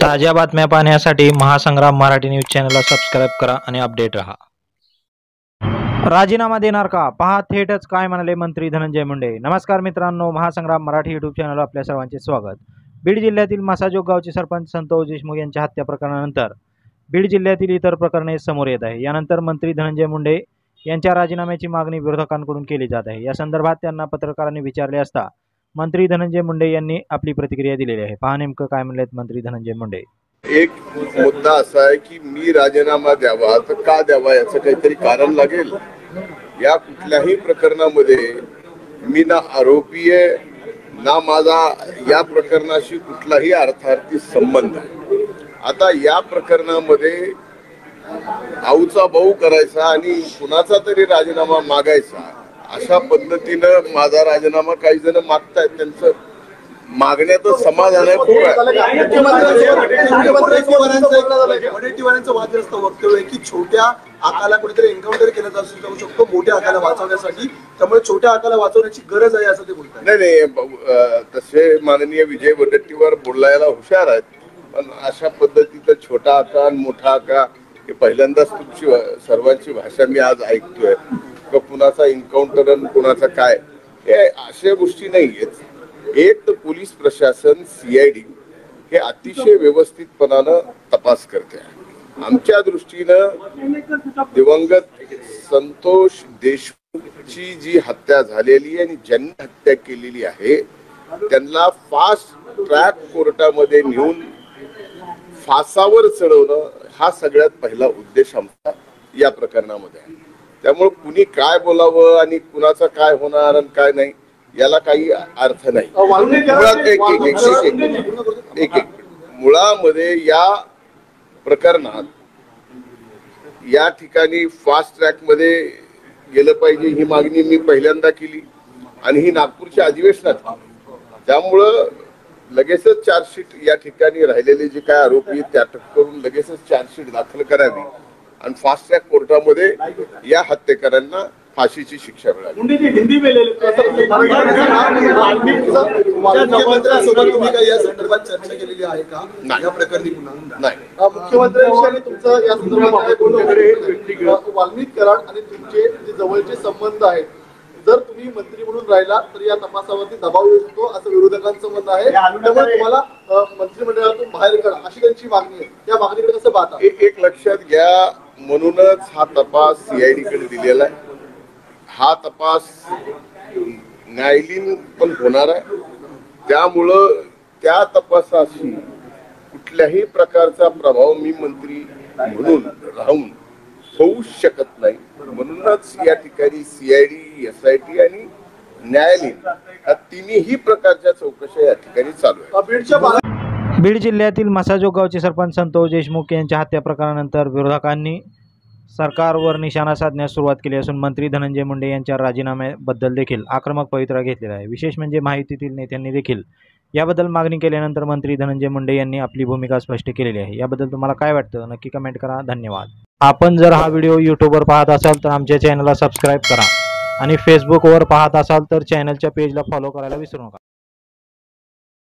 ताज्या बातम्या पाहण्यासाठी महासंग्राम मराठी न्यूज चॅनलला सबस्क्राईब करा आणि अपडेट रहा। राजीनामा देणार का? पहा थेटच काय म्हणाले मंत्री धनंजय मुंडे। नमस्कार मित्रांनो, महासंग्राम मराठी यूट्यूब चॅनलवर आपल्या सर्वांचे स्वागत। बीड जिल्ह्यातील मसाजोग गावचे सरपंच संतोष देशमुख यांच्या हत्या प्रकरणानंतर बीड जिल्ह्यातील इतर प्रकरणे समोर येत आहे। यानंतर मंत्री धनंजय मुंडे यांच्या राजीनाम्याची मागणी विरोधकांकडून केली जात आहे। या संदर्भात त्यांना पत्रकारांनी विचारले असता मंत्री धनंजय मुंडे यांनी आपली प्रतिक्रिया दिलेली आहे। पहा नेमकं काय म्हणलेत मंत्री धनंजय मुंडे। एक मुद्दा असा आहे की मी राजीनामा द्यावा तर का द्यावा याचं काहीतरी कारण लागेल। या कुठल्याही प्रकरणामध्ये मी ना आरोपी आहे ना माझा या प्रकरणाशी कुठलाही अर्थार्थी संबंध आहे। आता या प्रकरणामध्ये आऊचा भाऊ करायचा आणि कुणाचा तरी राजीनामा मागायचा अशा पद्धतीनं माझा राजीनामा काही जण मागतायत, त्यांचं मागण्याचं समाधान आहे। खूप वडेट्टीवारांचं वादग्रस्त वक्तव्य आहे की छोट्या आकाला कुठेतरी एन्काउंटर केलं जाऊ शकतो मोठ्या आकाला वाचवण्यासाठी, त्यामुळे छोट्या आकाला वाचवण्याची गरज आहे असं ते बोलतात। नाही, तसे माननीय विजय वडेट्टीवार बोलायला हुशार आहेत, पण अशा पद्धतीचं छोटा आका मोठा आका हे पहिल्यांदाच तुमची सर्वांची भाषा मी आज ऐकतोय। कुणाचा एन्काउंटर आणि कुणाचा काय हे अशा गोष्टी नाही आहेत। एक तर पोलीस प्रशासन CID हे अतिशय व्यवस्थितपणानं तपास करते। आमच्या दृष्टीनं दिवंगत संतोष देशमुखची जी हत्या झालेली आणि ज्यांनी हत्या केलेली आहे त्यांना फास्ट ट्रॅक कोर्टामध्ये नेऊन फासावर चढवणं हा सगळ्यात पहिला उद्देश आमचा या प्रकरणामध्ये आहे। त्यामुळे कुणी काय बोलावं आणि कुणाचं काय होणार आणि काय नाही याला काही अर्थ नाही। मुळामध्ये या प्रकरणात या ठिकाणी फास्ट ट्रॅक मध्ये गेलं पाहिजे ही मागणी मी पहिल्यांदा केली आणि ही नागपूरच्या अधिवेशनात। त्यामुळं लगेचच चार्जशीट या ठिकाणी राहिलेले जे काय आरोपी आहेत त्या अटक करून लगेचच चार्जशीट दाखल करावी आणि फास्ट ट्रॅक कोर्टामध्ये या हत्येकरांना फाशीची शिक्षा मिळाली। या संदर्भात चर्चा केलेली आहे का या प्रकरणी? नाही, मुख्यमंत्र्यांशी तुमचं या संदर्भात वाल्मिक कराड आणि तुमचे जे जवळचे संबंध आहेत, जर तुम्ही मंत्री म्हणून राहिला तर या तपासावरती दबाव येऊ शकतो असं विरोधकांचं म्हणणं आहे। त्यामुळे तुम्हाला मंत्रिमंडळातून बाहेर काढा अशी त्यांची मागणी आहे। त्या मागणीकडे कसं पाहता? एक लक्षात घ्या, म्हणूनच हा तपास CID कडे दिलेला आहे। हा तपास न्यायालयीन पण होणार आहे, त्यामुळं त्या तपासाशी कुठल्याही प्रकारचा प्रभाव मी मंत्री म्हणून राहून होऊ शकत नाही। म्हणूनच या ठिकाणी CID, SIT आणि न्यायालयीन या तिन्ही प्रकारच्या चौकशा या ठिकाणी चालू आहेत। बीड जिल्ह्यातील मसाजोग गावचे सरपंच संतोष देशमुख यांच्या हत्या प्रकरणानंतर विरोधकांनी सरकारवर निशाणा साधण्यास सुरुवात केली असून मंत्री धनंजय मुंडे यांच्या राजीनाम्याबद्दल देखील आक्रमक पवित्रा घेतलेला आहे। विशेष म्हणजे महायुतीतील नेत्यांनी देखील याबद्दल मागणी केल्यानंतर मंत्री धनंजय मुंडे यांनी आपली भूमिका स्पष्ट केलेली आहे। याबद्दल तुम्हाला काय वाटतं नक्की कमेंट करा। धन्यवाद। आपण जर हा व्हिडिओ यूट्यूबवर पाहत असाल तर आमच्या चॅनलला सबस्क्राईब करा आणि फेसबुकवर पाहत असाल तर चॅनलच्या पेजला फॉलो करायला विसरू नका।